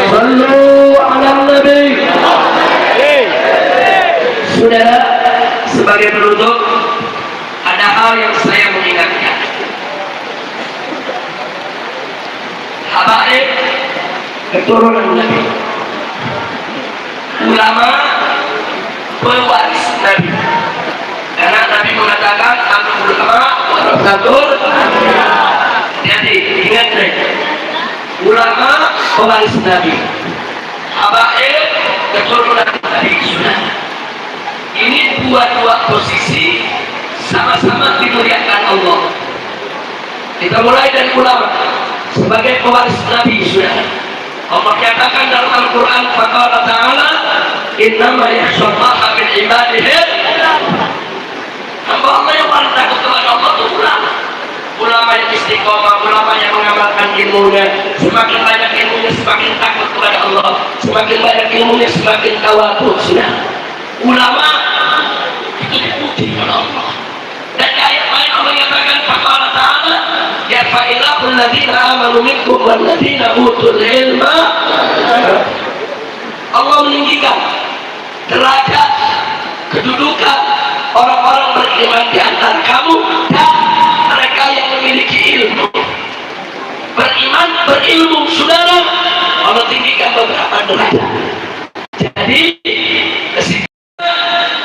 Sallu ala Nabi. Saudara, sebagai penutup, ada hal yang saya mengingatkan. Habaib keturunan Nabi, ulama pewaris Nabi, karena Nabi mengatakan ulama warasatul anbiya. Jadi ingat nih, ulama pewaris Nabi, habaib keturunan Nabi. Sudah, ini dua posisi sama-sama dimuliakan Allah. Kita mulai dari ulama sebagai pewaris Nabi. Sudah, Allah katakan dalam Al-Quran, faqala ta'ala innama yakhshallaha min ibadihi, hamba Allah yang paling takut kepada Allah itu ulama. Ulama yang istiqomah, ulama yang mengamalkan ilmunya. Semakin banyak ilmunya semakin takut kepada Allah, semakin banyak ilmunya semakin tawadhu. Sudah, ulama itu dipuji oleh Allah. Dan ayat lain Allah katakan faqala ta'ala yarfa'illahu alladhina amanu minkum walladhina utul ilma. Allah meninggikan derajat kedudukan orang-orang beriman di antara kamu dan mereka yang memiliki ilmu. Beriman, berilmu, saudara, Allah tinggikan beberapa derajat. Jadi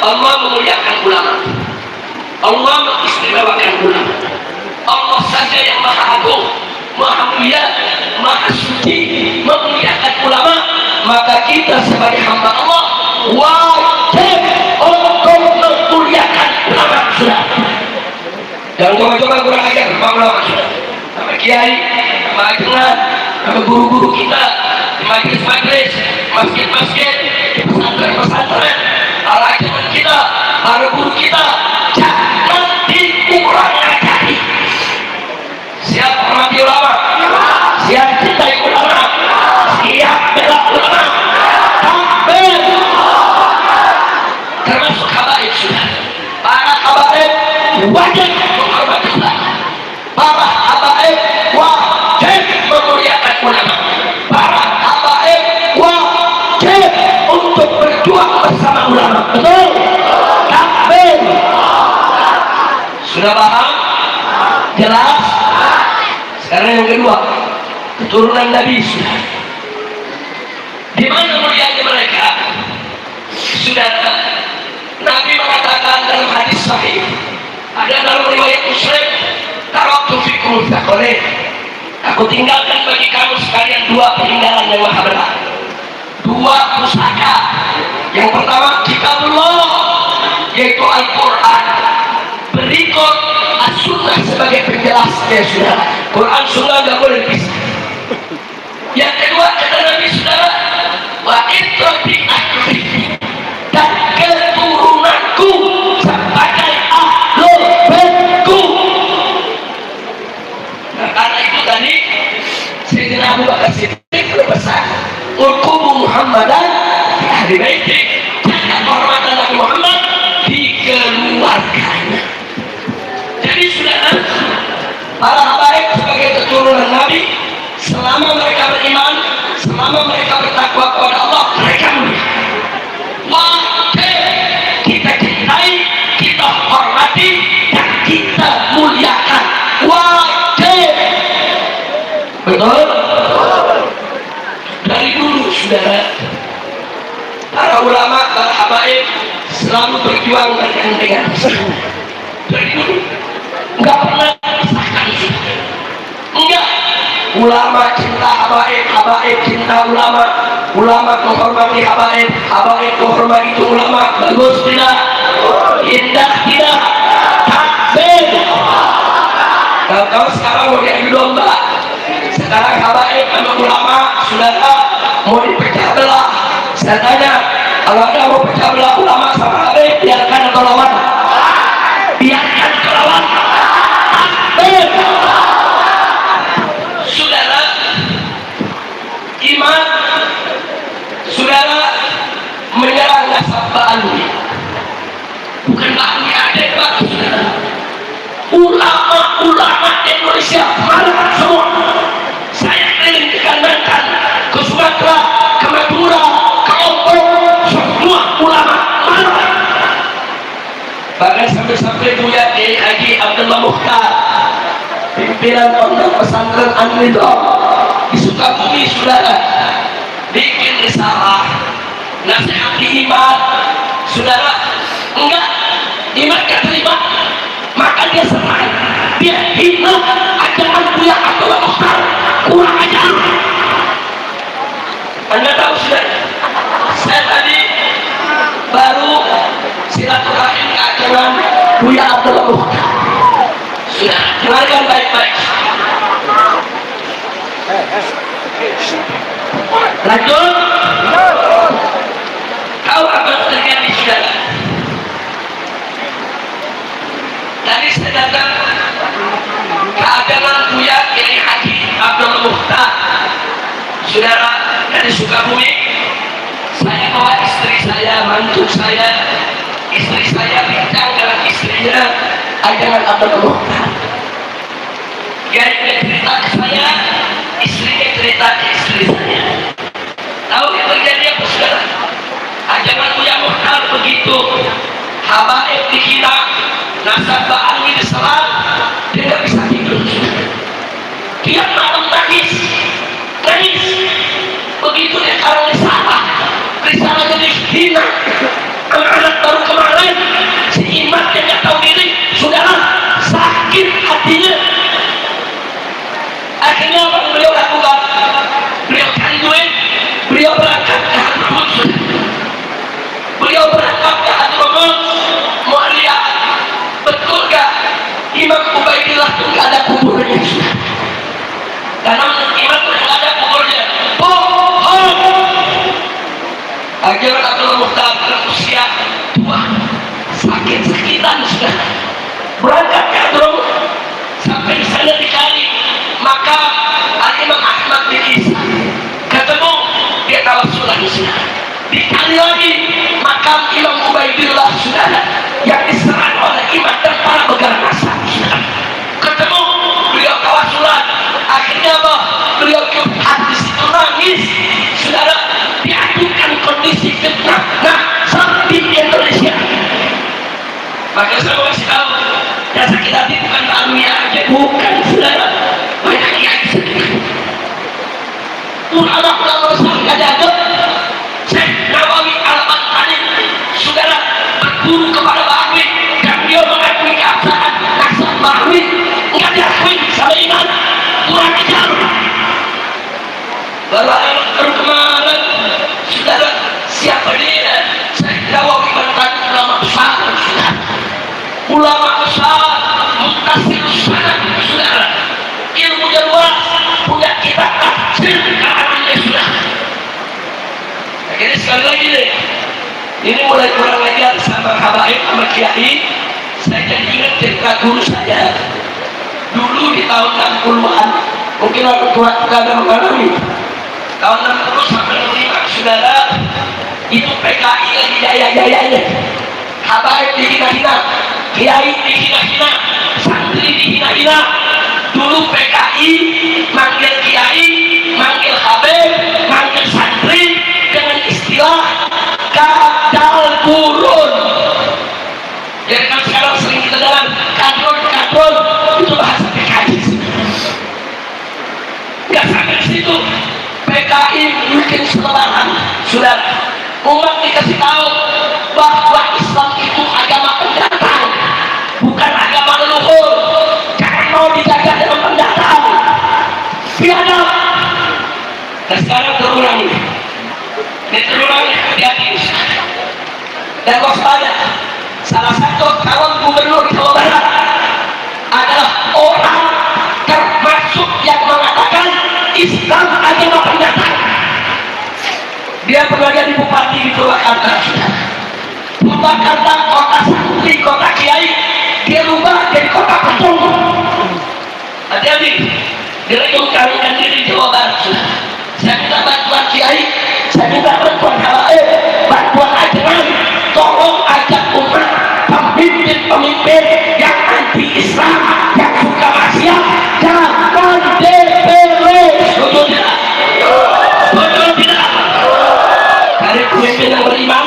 Allah memuliakan ulama, Allah mengistimewakan ulama. Allah saja yang maha agung, maha mulia, maha suci, memuliakan ulama. Maka kita sebagai hamba Allah wajib untuk memuliakan ulama. Sudah, jangan coba-coba kurang ajar sama ulama. Sudah, sama kiai, sama ajunan, sama guru-guru kita di majelis-majelis, masjid-masjid, di pesantren-pesantren, para ajunan kita, para guru kita, jangan dikurang ajari. Siap hormati ulama, siap cintai ulama, siap bela ulama. Takbir. Termasuk habaib. Sudah, para habaib wajib menghormati ulama, para habaib wajib memuliakan ulama, para habaib wajib untuk berjuang bersama ulama. Betul? Takbir. Sudah paham? Jelas? Sekarang yang kedua, keturunan Nabi. Sudah, di mana mulianya mereka? Sudah, Nabi mengatakan dalam hadis sahih, ada dalam riwayat Muslim, taraktu fikum tsaqalain, aku tinggalkan bagi kamu sekalian dua peninggalan yang maha berat, dua pusaka. Yang pertama kitabullah, yaitu Al-Quran. Berikut As-Sunnah sebagai penjelasnya. Sudah, Quran Sunnah tidak boleh dipisah. Yang kedua kata Nabi, saudara, wa itrabi ahli, dan keturunanku sebagai ahlul baitku. Nah, karena itu tadi Sayyidina Abu Bakar Siddiq berpesan, "Ulqubu Muhammadan di ahli baiti." Jaga kehormatan Nabi Muhammad di keluarganya. Jadi saudara, para habaib sebagai keturunan Nabi, selama mereka beriman, selama mereka bertakwa kepada Allah, mereka mulia. Wajib kita cintai, kita hormati, dan kita muliakan. Wajib. Betul? Dari dulu saudara, para ulama, para habaib selalu berjuang bergandengan. Dari dulu enggak pernah pisahkan. Enggak. Ulama cinta habaib, habaib cinta ulama, ulama menghormati habaib, habaib menghormati ulama. Bagus tidak? Indah tidak? Takbir. Kalau sekarang mau diadu domba, sekarang habaib sama ulama saudara mau dipecah belah. Saya tanya, kalau ada mau pecah belah ulama sama habaib, biarkan atau lawan? Biarkan atau lawan? Takbir. Saudara, iman saudara menyerang nasab Ba'alwi, bukan Ba'alwi ada Pak. Saudara, ulama-ulama Indonesia marah semua. Bahkan sampai-sampai Buya Kiai Haji Abdullah Mukhtar, pimpinan pondok pesantren An-Nidham di Sukabumi, saudara, bikin risalah nasihat di iman. Saudara, enggak, iman gak terima, maka dia serang, dia hina ajaran Buya Abdullah Mukhtar, kurang ajar. Anda tahu saudara, saya tadi baru silaturahim ke ajaran Buya Abdullah Mukhtar. Sudah, dengarkan baik-baik. Lanjut. Tahu apa yang terjadi, saudara? Tadi saya datang ke ajaran Buya Kiai Haji Abdullah Mukhtar, saudara, dari Sukabumi. Saya bawa istri saya, mantu saya, istri saya bincang dengan istrinya ajaran Abdullah Mukhtar. Dia cerita ke saya, istrinya cerita ke istri saya. Tahu yang terjadi apa, saudara? Ajaran Buya Mukhtar begitu, habaib dihina, nasabah angin diserang, dia nggak bisa tidur. Dia malam nangis. Begitu dia karang risalah jadi hina. Anak-anak baru kemarin, si Iman yang nggak tahu diri, saudara, sakit hatinya. Akhirnya apa yang beliau lakukan? Beliau cari duit, beliau berangkat ke Hadramaut. Beliau berangkat ke Hadramaut, mau lihat betul gak Imam Ubaidillah itu gak ada kuburnya. Karena menurut Imam itu gak ada kuburnya. Bohong. Ajaran Abdullah Mukhtar berusia tua, sakit-sakitan sudah. Berangkat ke Hadramaut, sampai di sana dicari, maka Imam Ahmad bin Isa ketemu, dia tawassulan sudah. Dicari lagi makam Imam Ubaidillah saudara, yang diserang oleh Imam dan para begal nasab saudara. Ketemu, beliau tawassulan. Akhirnya apa? Beliau curhat di situ, nangis saudara, diadukan kondisi fitnah. Nah, seperti di Indonesia. Maka saya mau kasih tahu, yang sakit hati bukan Alwiya aja, bukan saudara, banyak yang sakit. Ulama-ulama besar gak ada. Syekh Nawawi Al-Albani saudara berguru kepada Bahwi, dan beliau mengakui keabsahan nasab Bahwi, nggak diakui sama iman, kurang ajar. Baru kemarin saudara, siapa dia? Syekh Nawawi menekan ulama besar saudara, ulama besar muntasir sanad saudara, ilmunya luas, punya kitab tafsir karangannya saudara. Jadi sekali lagi deh, ini mulai kurang ajar sama habaib sama kiai. Saya jadi ingat cerita guru saya dulu di tahun 60-an, mungkin orang tua ada mengalami tahun 60 sampai 65 saudara, itu PKI lagi jaya-jayanya. Habaib dihina-hina, kiai dihina-hina, santri dihina-hina. Dulu PKI manggil kiai, manggil habaib, manggil santri dengan istilah kadal gurun. Jadi kan sekarang sering kita dalam kadrun, itu bahasa PKI. Nggak sampai di situ, PKI mungkin selebaran saudara. Umat dikasih tahu bahwa Islam itu agama pendatang, bukan agama leluhur. Jangan mau dijaga dengan pendatang. Biadab. Dan sekarang terulang ini. Terulang hati-hati dan waspada. Salah satu calon gubernur Jawa Barat adalah orang termasuk yang mengatakan Islam agama pendatang. Dia pernah jadi bupati di Purwakarta. Purwakarta kota santri, kota kiai, dia rubah jadi kota patung. Hati-hati, direncanakan diri Jawa Barat. Saya minta bantuan kiai, saya minta bantuan habaib, bantuan ajaran, tolong ajak umat pemimpin yang anti Islam, yang suka maksiat, jangan DPR. Setuju tidak? Setuju tidak? Dari pemimpin yang beriman,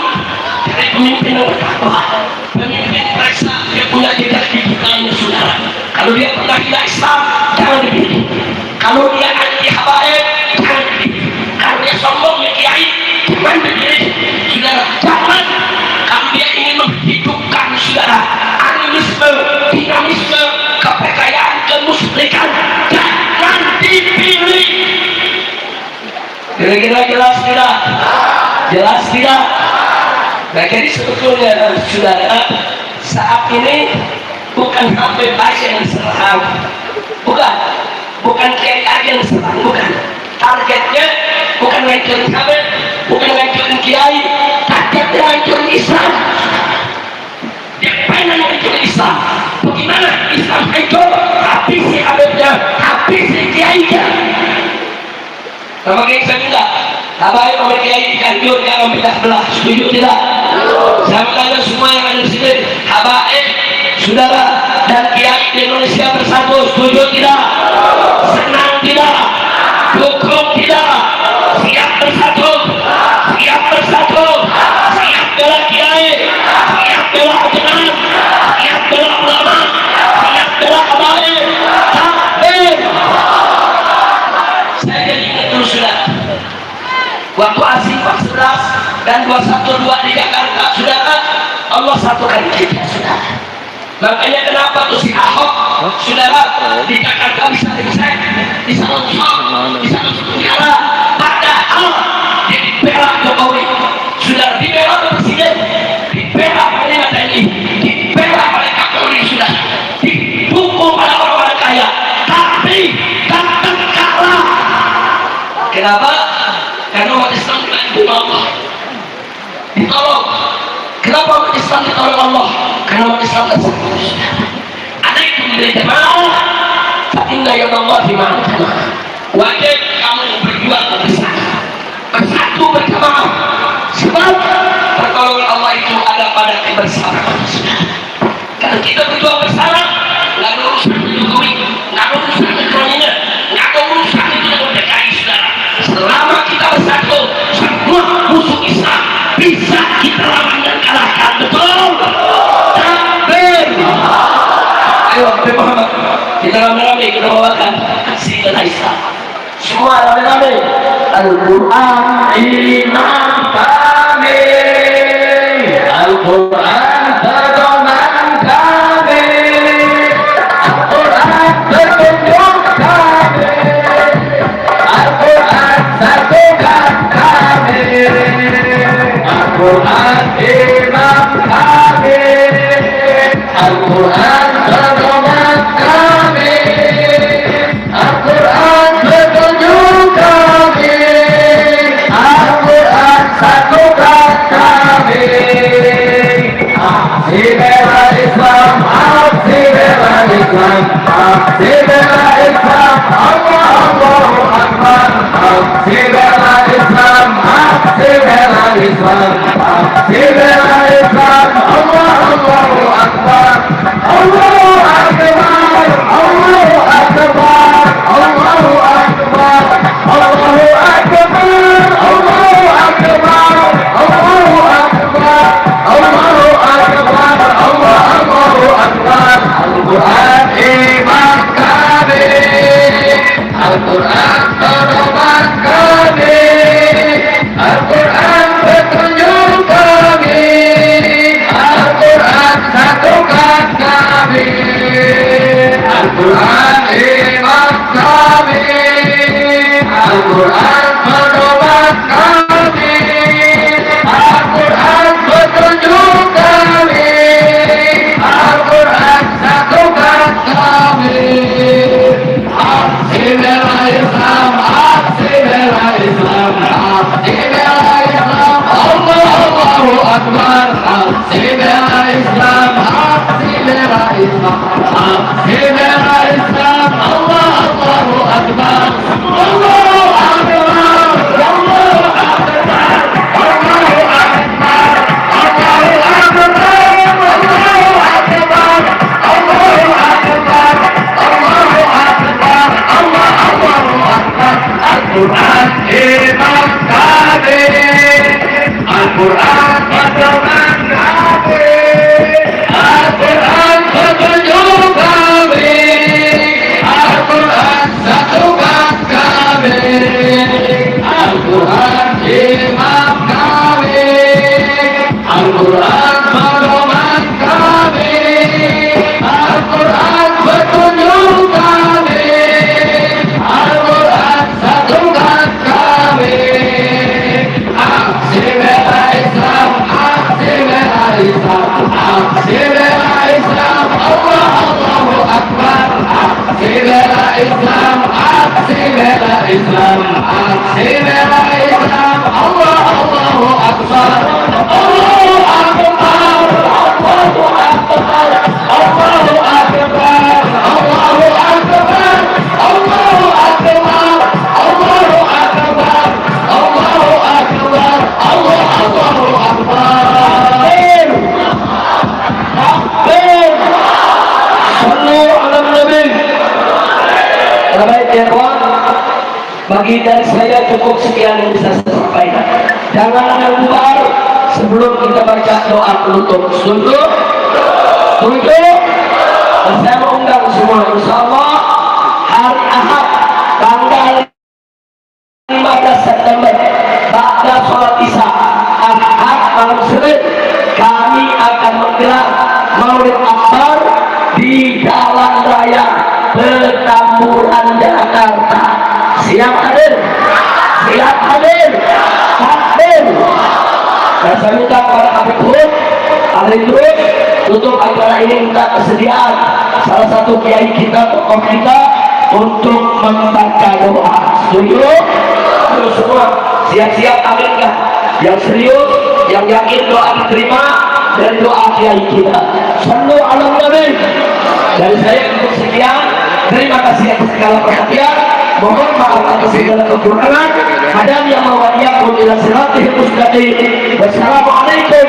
dari pemimpin yang bertakwa, pemimpin hina Islam, jangan dipilih. Kalau dia anti habaib, jangan dipilih. Kalau dia sombong ya kiai, jangan dipilih. Saudara, jangan. Kalau dia ingin menghidupkan saudara animisme, dinamisme, kepekayaan, kemusyrikan, jangan dipilih. Kira-kira jelas tidak? Jelas tidak? Nah, jadi sebetulnya saudara, saat ini bukan Habib aja yang diserang, bukan kiai aja yang diserang, bukan. Targetnya bukan ngancurin Habib, bukan ngancurin kiai, targetnya ngancurin Islam. Dia pengen ngancurin Islam. Bagaimana Islam hancur? Habisi Habibnya, habisi kiainya. Sama kayak saya minta, habaib sama kiai dikanjur, jangan pindah belah. Setuju tidak? Saya tanya semua yang ada di sini, habaib, saudara dan kiai di Indonesia bersatu, setuju tidak? Senang tidak? Dukung tidak? Siap bersatu? Siap bersatu? Siap bela kiai? Siap bela ajaran? Siap bela ulama? Siap bela habaib? Takbir! Saya jadi ingat dulu saudara, waktu Asifah 11 dan 212 di Jakarta, saudara, Allah satukan kita, saudara. Makanya kenapa tuh si Ahok, saudara, di Jakarta bisa selesai, bisa nusuk negara, padahal dia dibela Jokowi, saudara, dibela Presiden, dibela oleh TNI, dibela oleh Kapolri, saudara, didukung oleh orang-orang kaya, tapi datang kalah. Kenapa? Karena umat Islam dibantu Allah, ditolong. Kenapa umat Islam ditolong Allah? Karena umat Islam bersatu. Alaikum bil jamaah, fa inna yadallahi ma'al jamaah. Wajib kamu berjuang bersatu berjamaah. Sebab pertolongan Allah itu ada pada kebersamaan. Kalau kita berjuang bersama, nggak ada urusan Jokowi, nggak ada urusan ekonominya, nggak ada urusan itu dengan DKI, saudara. Selama kita bersatu, semua musuh Islam bisa kita lawan dan kalahkan. Betul? Takbir! Ayo Habib Muhammad, kita rame-rame kita bawakan silat Islam. Semua rame-rame. Al-Quran imam kami, Al-Quran pedoman kami, Al-Quran petunjuk kami, Al-Quran satukan kami, Al-Quran imam kami, Al-Quran pedoman kami, Al-Quran petunjuk kami, Al-Quran satukan kami. Aksi bela Islam, aksi bela Islam, aksi bela Islam, Allah Allahu Akbar. Aksi bela Islam, aksi bela Islam, aksi bela Islam, Allah Allahu Akbar. Allahu Akbar, Allahu Akbar, Allahu Akbar, Allahu Akbar, Allahu Akbar, Allahu Akbar, Allahu Akbar, Allahu Akbar. Al-Quran imam kami, Al-Quran pedoman kami, Al-Quran petunjuk kami, Al-Quran satukan kami, Al-Quran imam kami, Al-Quran pedoman kami, Al-Quran petunjuk kami, Al-Quran satukan kami. Aksi bela Islam, aksi bela Islam, aksi bela Islam, Allahu Akbar. Aksi bela Islam, aksi bela Islam, aksi bela Islam, Allahu Akbar. Allahu Akbar, Allahu Akbar, Allahu Akbar, Allahu Akbar, Allahu Akbar, Allahu Akbar, Allahu Akbar, Allahu Akbar. Al-Quran imam kami, Al-Quran pedoman kami, Al-Quran petunjuk kami, Islam, aksi bela Islam. Allah Allahu Akbar, Allahu Akbar, Allahu Akbar, Allahu Akbar, Allahu Akbar, Allahu Akbar, Allahu Akbar, Allahu Akbar, Allahu Akbar. Takbir. Sallu ala Nabi. Baik ya kawan, bagi dari saya cukup sekian yang bisa saya sampaikan. Jangan ada luar sebelum kita baca doa penutup. Setuju? Setuju? Dan saya mengundang semua, insya Allah hari Ahad tanggal 15 September pada sholat Isya, Ahad malam Senin, kami akan menggelar Maulid Akbar di Jalan Raya Petamburan, Jakarta. Siap hadir? Siap hadir? Takbir. Dan saya minta kepada Habib Hud, ahli terus untuk acara ini minta kesediaan salah satu kiai kita, tokoh kita, untuk membaca doa. Setuju? Terus semua siap-siap, amin kan? Yang serius, yang yakin doa diterima dan doa kiai kita. Sallu ala Nabi. Dari saya cukup sekian. Terima kasih atas segala perhatian. Mohon maaf atas segala kekurangan. Hadam yang mawadiyakum ila siratihil mustaqim. Wassalamualaikum